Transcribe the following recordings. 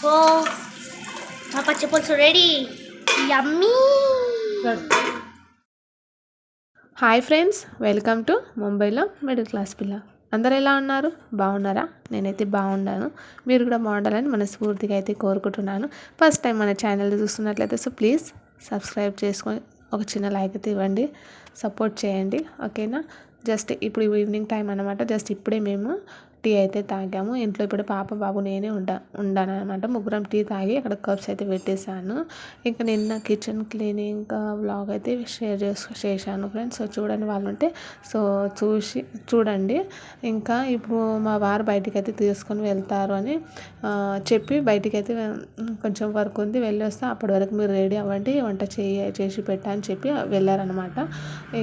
ఓ మా పచ్చి పులుసు ready. Yummy. Hi friends, welcome to ముంబైలో మిడిల్ క్లాస్ పిల్ల. అందరు ఎలా ఉన్నారు? బాగున్నారా? నేనైతే బాగున్నాను. మీరు కూడా బాగుండాలని మనస్ఫూర్తిగా అయితే కోరుకుంటున్నాను. ఫస్ట్ టైం మన ఛానల్ చూస్తున్నట్లయితే సో ప్లీజ్ సబ్స్క్రైబ్ చేసుకొని ఒక చిన్న లైక్ అయితే ఇవ్వండి, సపోర్ట్ చేయండి, ఓకేనా. జస్ట్ ఇప్పుడు ఈవినింగ్ టైం అనమాట. జస్ట్ ఇప్పుడే మేము టీ అయితే తాగాము ఇంట్లో. ఇప్పుడు పాప బాబు నేనే ఉండాను అనమాట. ముగ్గురం టీ తాగి అక్కడ కప్స్ అయితే పెట్టేశాను. ఇంకా నిన్న కిచెన్ క్లీనింగ్ వ్లాగ్ అయితే చేశాను ఫ్రెండ్స్. సో చూడని వాళ్ళు ఉంటే సో చూడండి. ఇంకా ఇప్పుడు మా వారు బయటికి అయితే తీసుకొని వెళ్తారు అని చెప్పి బయటికి అయితే కొంచెం వర్క్ ఉంది, వెళ్ళి వస్తే అప్పటి వరకు మీరు రెడీ అవ్వండి, వంట చేసి పెట్టా అని చెప్పి వెళ్ళారనమాట.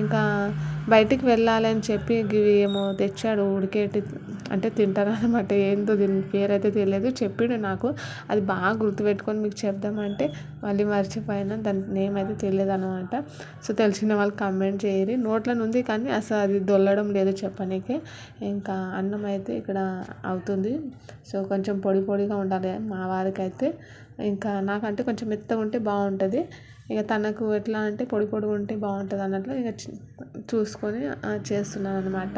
ఇంకా బయటికి వెళ్ళాలని చెప్పి ఏమో తెచ్చాడు ఉడికేటి, అంటే తింటారనమాట. ఏందో దీని పేరు అయితే తెలియదు, చెప్పిండు నాకు. అది బాగా గుర్తుపెట్టుకొని మీకు చెప్దామంటే మళ్ళీ మర్చిపోయినా, దాని నేమ్ అయితే తెలియదు అనమాట. సో తెలిసిన వాళ్ళు కమెంట్ చేయరు. నోట్లను ఉంది కానీ అసలు అది దొల్లడం లేదు చెప్పనీకి. ఇంకా అన్నం అయితే ఇక్కడ అవుతుంది. సో కొంచెం పొడి పొడిగా ఉండాలి మా వారికి అయితే. ఇంకా నాకంటే కొంచెం మెత్తగా ఉంటే బాగుంటుంది. ఇక తనకు ఎట్లా అంటే పొడి పొడి ఉంటే బాగుంటుంది అన్నట్లు ఇక చూసుకొని చేస్తున్నాను అనమాట.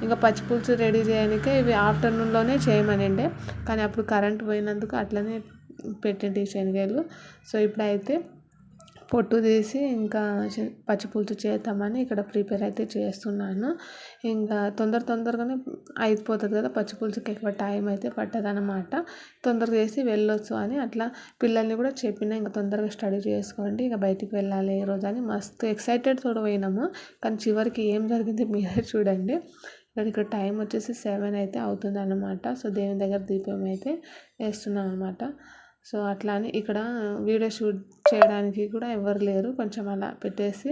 ఇంకా పచ్చిపులుసు రెడీ చేయడానికే ఇవి ఆఫ్టర్నూన్లోనే చేయమనండి, కానీ అప్పుడు కరెంట్ పోయినందుకు అట్లనే పెట్టండి శనగలు. సో ఇప్పుడైతే పొట్టు తీసి ఇంకా పచ్చిపులుసు చేద్దామని ఇక్కడ ప్రిపేర్ అయితే చేస్తున్నాను. ఇంకా తొందరగానే అయిపోతుంది కదా, పచ్చిపులుసుకి ఎక్కువ టైం అయితే పట్టదనమాట. తొందరగా చేసి వెళ్ళొచ్చు అని అట్లా పిల్లల్ని కూడా చెప్పిన, ఇంకా తొందరగా స్టడీ చేసుకోండి, ఇంకా బయటికి వెళ్ళాలి ఈ రోజు అని మస్తు ఎక్సైటెడ్ తోడు పోయినాము. కానీ చివరికి ఏం జరిగింది మీరే చూడండి. ఇక్కడ టైం వచ్చేసి 7 అయితే అవుతుంది అనమాట. సో దేవుని దగ్గర దీపం అయితే వేస్తున్నాం అనమాట. సో అట్లా అని ఇక్కడ వీడియో షూట్ చేయడానికి కూడా ఎవరు లేరు, కొంచెం అలా పెట్టేసి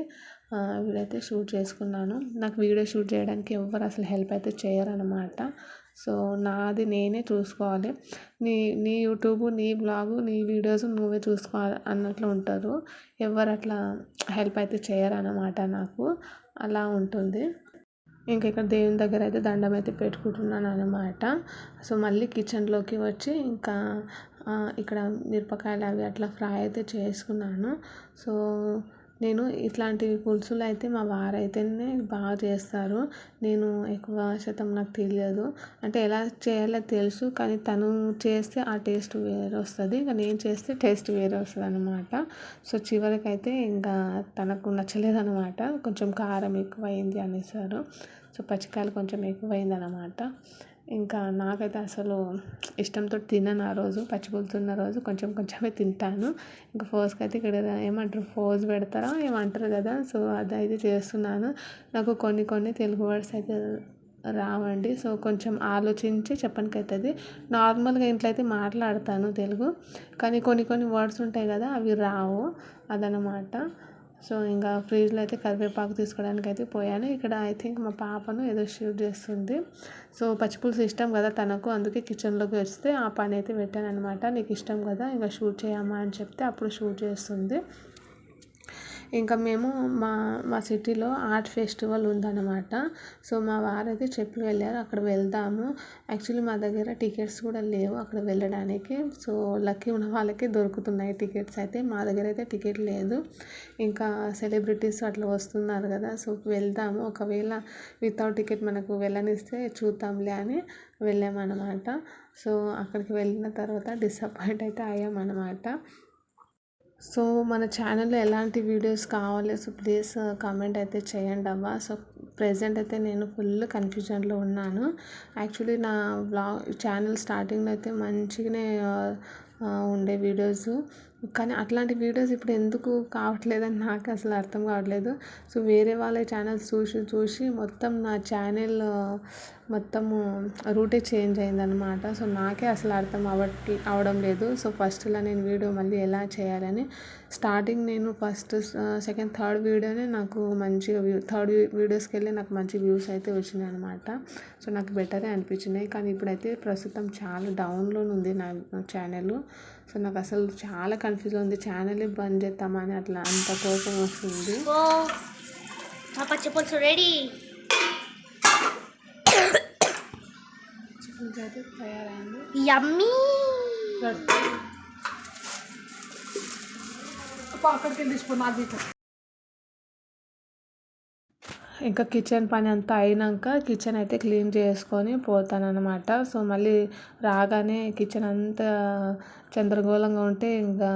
వీడైతే షూట్ చేసుకున్నాను. నాకు వీడియో షూట్ చేయడానికి ఎవరు అసలు హెల్ప్ అయితే చేయరనమాట. సో నాది నేనే చూసుకోవాలి. నీ యూట్యూబ్, నీ బ్లాగ్, నీ వీడియోస్ నువ్వే చూసుకోవాలి అన్నట్లు ఉంటారు. ఎవరు అట్లా హెల్ప్ అయితే చేయరనమాట నాకు, అలా ఉంటుంది. ఇంకా ఇక్కడ దేవుని దగ్గర అయితే దండం అయితే పెట్టుకుంటున్నాను అనమాట. సో మళ్ళీ కిచెన్లోకి వచ్చి ఇంకా ఇక్కడ మిరపకాయలు అవి అట్లా ఫ్రై అయితే చేసుకున్నాను. సో నేను ఇట్లాంటి పులుసులు అయితే మా వారైతేనే బాగా చేస్తారు. నేను ఎక్కువ శాతం నాకు తెలియదు, అంటే ఎలా చేయాలో తెలుసు, కానీ తను చేస్తే ఆ టేస్ట్ వేరే వస్తుంది, ఇంకా నేను చేస్తే టేస్ట్ వేరే వస్తుంది అనమాట. సో చివరికైతే ఇంకా తనకు నచ్చలేదు అనమాట, కొంచెం కారం ఎక్కువైంది అనేసారు. సో పచ్చికాయలు కొంచెం ఎక్కువైంది అనమాట. ఇంకా నాకైతే అసలు ఇష్టంతో తినను ఆ రోజు, పచ్చిపులుసు ఉన్న రోజు కొంచెమే తింటాను. ఇంకా ఫోర్స్కి అయితే ఇక్కడ ఏమంటారు, ఫోర్స్ పెడతారా ఏమంటారు కదా. సో అదైతే చేస్తున్నాను. నాకు కొన్ని తెలుగు వర్డ్స్ అయితే రావండి. సో కొంచెం ఆలోచించి చెప్పడానికి అవుతుంది. నార్మల్గా ఇంట్లో అయితే మాట్లాడతాను తెలుగు, కానీ కొన్ని వర్డ్స్ ఉంటాయి కదా అవి రావు, అదనమాట. సో ఇంకా ఫ్రిడ్జ్లో అయితే కరివేపాకు తీసుకోవడానికి అయితే పోయాను. ఇక్కడ ఐ థింక్ మా పాపను ఏదో షూట్ చేస్తుంది. సో పచ్చిపులుసు ఇష్టం కదా తనకు, అందుకే కిచెన్లోకి వస్తే ఆ పని అయితే పెట్టాను అనమాట. నీకు ఇష్టం కదా ఇంకా షూట్ చేయమ్మా అని చెప్తే అప్పుడు షూట్ చేస్తుంది. ఇంకా మేము మా సిటీలో ఆర్ట్ ఫెస్టివల్ ఉందన్నమాట. సో మా వారైతే చెప్పి వెళ్ళారు అక్కడ వెళ్దాము. యాక్చువల్లీ మా దగ్గర టికెట్స్ కూడా లేవు అక్కడ వెళ్ళడానికి. సో లక్కీ ఉన్న వాళ్ళకి దొరుకుతున్నాయి టికెట్స్ అయితే, మా దగ్గర అయితే టికెట్ లేదు. ఇంకా సెలబ్రిటీస్ అట్లా వస్తున్నారు కదా, సో వెళ్దాము, ఒకవేళ వితౌట్ టికెట్ మనకు వెళ్ళనిస్తే చూద్దాంలే అని వెళ్ళామన్నమాట. సో అక్కడికి వెళ్ళిన తర్వాత డిసప్పాయింట్ అయితే అయ్యామన్నమాట. సో మన ఛానల్లో ఎలాంటి వీడియోస్ కావాలి, సో ప్లీజ్ కామెంట్ అయితే చేయండి అవ్వ. సో ప్రెజెంట్ అయితే నేను ఫుల్ కన్ఫ్యూజన్లో ఉన్నాను. యాక్చువల్లీ నా ఛానల్ స్టార్టింగ్లో అయితే మంచిగానే ఉండే వీడియోస్, కానీ అట్లాంటి వీడియోస్ ఇప్పుడు ఎందుకు కావట్లేదని నాకు అసలు అర్థం కావట్లేదు. సో వేరే వాళ్ళ ఛానల్స్ చూసి మొత్తం నా ఛానల్ మొత్తము రూటే చేంజ్ అయిందనమాట. సో నాకే అసలు అర్థం అవడం లేదు. సో ఫస్ట్లో నేను వీడియో మళ్ళీ ఎలా చేయాలని స్టార్టింగ్ నేను ఫస్ట్ సెకండ్ థర్డ్ వీడియోనే నాకు మంచిగా థర్డ్ వీడియోస్కి వెళ్ళి నాకు మంచి వ్యూస్ అయితే వచ్చినాయి అనమాట. సో నాకు బెటరే అనిపించినాయి. కానీ ఇప్పుడైతే ప్రస్తుతం చాలా డౌన్లో ఉంది నా ఛానల్. సో నాకు అసలు చాలా కన్ఫ్యూజ్ ఉంది, ఛానల్ బంద్ చేద్దామని అట్లా అంత కోపం వస్తుంది. మా పచ్చి పులుసు రెడీ. అయితే తయారైంది. యమ్మీ. అక్కడికి వెళ్ళి తీసుకో నాకు ఇంకా కిచెన్ పని అంతా అయినాక కిచెన్ అయితే క్లీన్ చేసుకొని పోతానన్నమాట. సో మళ్ళీ రాగానే కిచెన్ అంతా చంద్రగోళంగా ఉంటే ఇంకా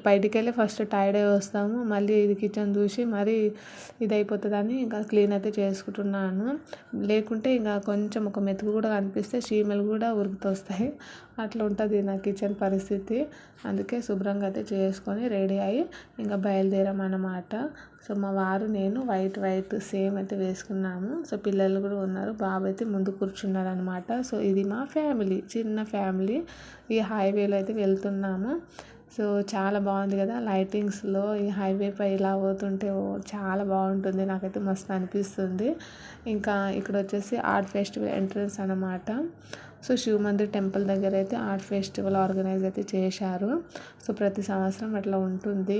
బయటికి వెళ్ళి ఫస్ట్ టైర్డ్ అయి వస్తాము. మళ్ళీ ఇది కిచెన్ చూసి మరీ ఇది అయిపోతుందని ఇంకా క్లీన్ అయితే చేసుకుంటున్నాను. లేకుంటే ఇంకా కొంచెం ఒక మెతుకు కూడా కనిపిస్తే చీమలు కూడా ఉరుకుతూ వస్తాయి. అట్లా ఉంటుంది నా కిచెన్ పరిస్థితి. అందుకే శుభ్రంగా అయితే చేసుకొని రెడీ అయ్యి ఇంకా బయలుదేరామన్నమాట. సో మా వారు నేను వైట్ సేమ్ అయితే వేసుకున్నాము. సో పిల్లలు కూడా ఉన్నారు. బాబు అయితే ముందు కూర్చున్నారు అనమాట. సో ఇది మా ఫ్యామిలీ, చిన్న ఫ్యామిలీ. ఈ హైవేలో అయితే వెళ్తున్నాము. సో చాలా బాగుంది కదా, లైటింగ్స్లో ఈ హైవే పై ఇలా పోతుంటే చాలా బాగుంటుంది. నాకైతే మస్తు అనిపిస్తుంది. ఇంకా ఇక్కడ వచ్చేసి ఆర్ట్ ఫెస్టివల్ ఎంట్రన్స్ అనమాట. సో శివ మందిర్ టెంపుల్ దగ్గర అయితే ఆర్ట్ ఫెస్టివల్ ఆర్గనైజ్ అయితే చేశారు. సో ప్రతి సంవత్సరం అట్లా ఉంటుంది.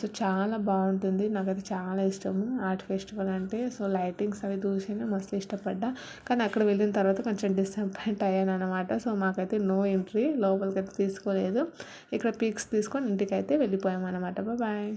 సో చాలా బాగుంటుంది. నాకైతే చాలా ఇష్టము ఆర్ట్ ఫెస్టివల్ అంటే. సో లైటింగ్స్ అవి చూసినే మస్తు ఇష్టపడ్డా. కానీ అక్కడ వెళ్ళిన తర్వాత కొంచెం డిసప్పాయింట్ అయ్యాను అనమాట. సో మాకైతే నో ఎంట్రీ, లోపలికి అయితే తీసుకోలేదు. ఇక్కడ పిక్స్ తీసుకొని ఇంటికి అయితే వెళ్ళిపోయాం అనమాట. బాయ్.